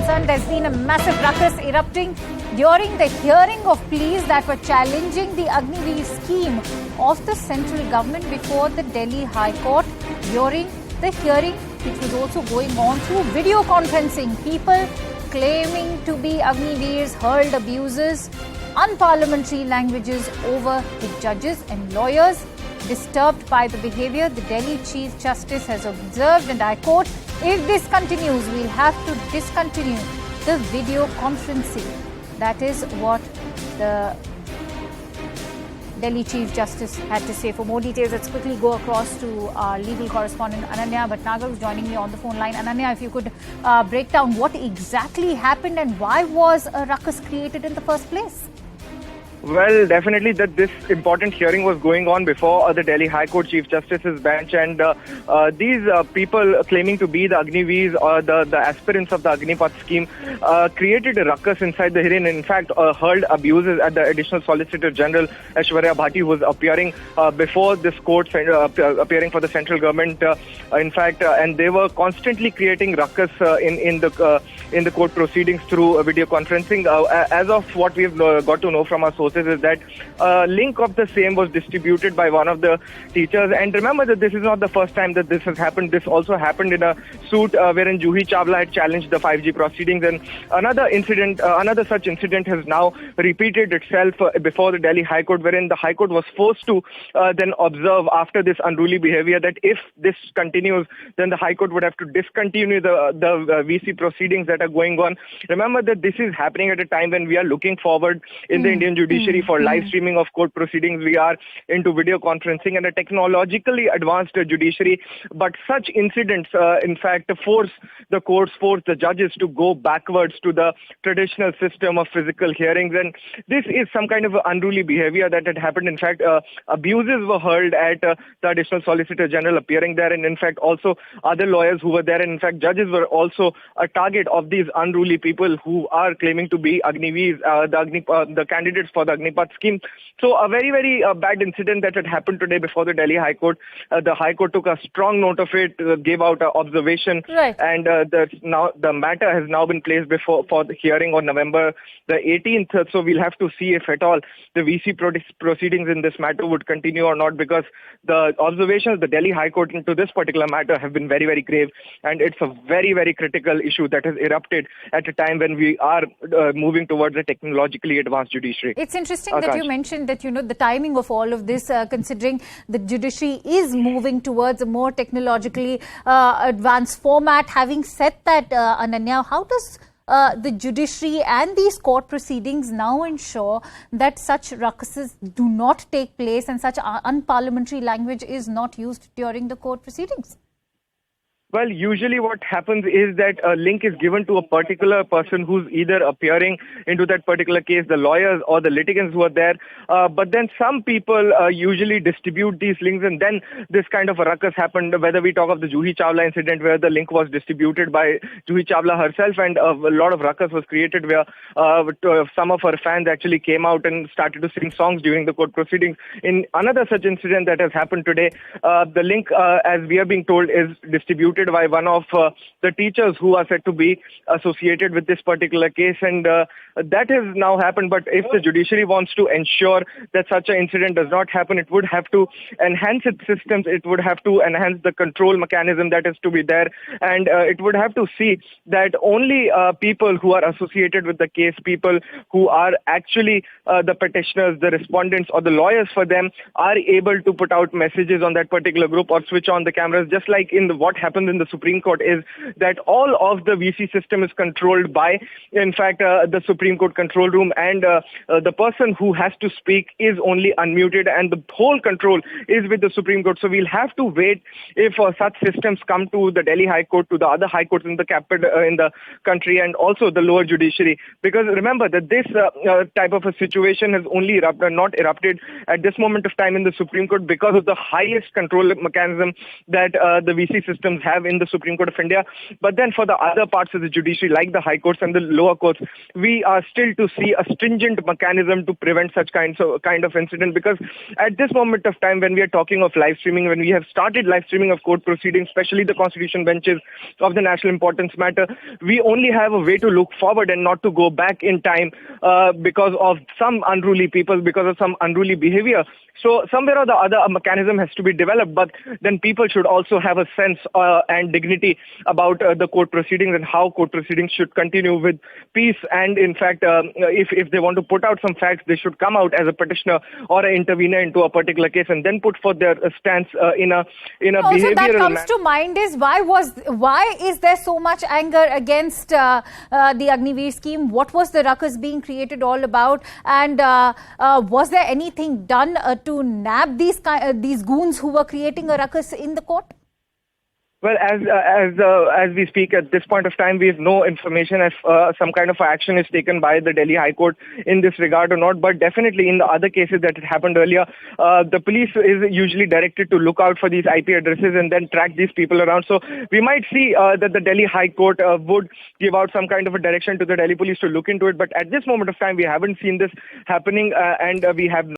concerned, there's been a massive ruckus erupting during the hearing of pleas that were challenging the Agniveer scheme of the central government before the Delhi High Court. During the hearing, which was also going on through video conferencing, people claiming to be Agniveer's hurled abuses, unparliamentary languages over the judges and lawyers. Disturbed by the behaviour, the Delhi Chief Justice has observed, and I quote, "If this continues, we'll have to discontinue the video conferencing." That is what the Delhi Chief Justice had to say. For more details, let's quickly go across to our legal correspondent Ananya Bhatnagar, who's joining me on the phone line. Ananya, if you could break down what exactly happened and why was a ruckus created in the first place? Well, definitely that this important hearing was going on before the Delhi High Court Chief Justice's bench, and these people claiming to be the Agniveers or the aspirants of the Agnipath scheme created a ruckus inside the hearing. In fact, hurled abuses at the Additional Solicitor General Aishwarya Bhati, who was appearing before this court, appearing for the central government. In fact, and they were constantly creating ruckus in the court proceedings through video conferencing. As of what we've got to know from our sources, is that a link of the same was distributed by one of the teachers. And remember that this is not the first time that this has happened. This also happened in a suit wherein Juhi Chawla had challenged the 5G proceedings. And another such incident has now repeated itself before the Delhi High Court, wherein the High Court was forced to then observe after this unruly behavior that if this continues, then the High Court would have to discontinue the VC proceedings that are going on. Remember that this is happening at a time when we are looking forward in the Indian judiciary for live streaming of court proceedings. We are into video conferencing and a technologically advanced judiciary. But such incidents, in fact, force the courts, force the judges to go backwards to the traditional system of physical hearings. And this is some kind of unruly behavior that had happened. In fact, abuses were hurled at the Additional Solicitor General appearing there. And in fact, also other lawyers who were there. And in fact, judges were also a target of these unruly people who are claiming to be Agniveers, the candidates for the Agnipath scheme. So a very, very bad incident that had happened today before the Delhi High Court. The High Court took a strong note of it, gave out an observation, right. And the matter has now been placed for the hearing on November the 18th. So we'll have to see if at all the VC proceedings in this matter would continue or not, because the observations the Delhi High Court into this particular matter have been very, very grave, and it's a very, very critical issue that has erupted at a time when we are moving towards a technologically advanced judiciary. It's interesting that you mentioned that, the timing of all of this, considering the judiciary is moving towards a more technologically advanced format. Having said that, Ananya, how does the judiciary and these court proceedings now ensure that such ruckuses do not take place and such unparliamentary language is not used during the court proceedings? Well, usually what happens is that a link is given to a particular person who's either appearing into that particular case, the lawyers or the litigants who are there. But then some people usually distribute these links, and then this kind of a ruckus happened, whether we talk of the Juhi Chawla incident where the link was distributed by Juhi Chawla herself, and a lot of ruckus was created where some of her fans actually came out and started to sing songs during the court proceedings. In another such incident that has happened today, the link, as we are being told, is distributed by one of the teachers who are said to be associated with this particular case, and that has now happened. But if the judiciary wants to ensure that such an incident does not happen, it would have to enhance its systems, it would have to enhance the control mechanism that is to be there, and it would have to see that only people who are associated with the case, people who are actually the petitioners, the respondents or the lawyers for them, are able to put out messages on that particular group or switch on the cameras, just like in what happens in the Supreme Court, is that all of the VC system is controlled by, in fact, the Supreme Court control room, and the person who has to speak is only unmuted, and the whole control is with the Supreme Court. So we'll have to wait if such systems come to the Delhi High Court, to the other high courts in the capital, in the country, and also the lower judiciary. Because remember that this type of a situation has only not erupted at this moment of time in the Supreme Court because of the highest control mechanism that the VC systems have. have in the Supreme Court of India. But then for the other parts of the judiciary, like the high courts and the lower courts, we are still to see a stringent mechanism to prevent such kind of incident, because at this moment of time, when we are talking of live streaming, when we have started live streaming of court proceedings, especially the constitution benches of the national importance matter, we only have a way to look forward and not to go back in time because of some unruly people, because of some unruly behavior. So somewhere or the other, a mechanism has to be developed, but then people should also have a sense and dignity about the court proceedings and how court proceedings should continue with peace. And in fact, if they want to put out some facts, they should come out as a petitioner or an intervener into a particular case and then put forth their stance in a behavioral also that comes to mind is why is there so much anger against the Agniveer scheme? What was the ruckus being created all about? And was there anything done to nab these goons who were creating a ruckus in the court? Well, as we speak at this point of time, we have no information if some kind of action is taken by the Delhi High Court in this regard or not. But definitely in the other cases that had happened earlier, the police is usually directed to look out for these IP addresses and then track these people around. So we might see that the Delhi High Court would give out some kind of a direction to the Delhi police to look into it. But at this moment of time, we haven't seen this happening and we have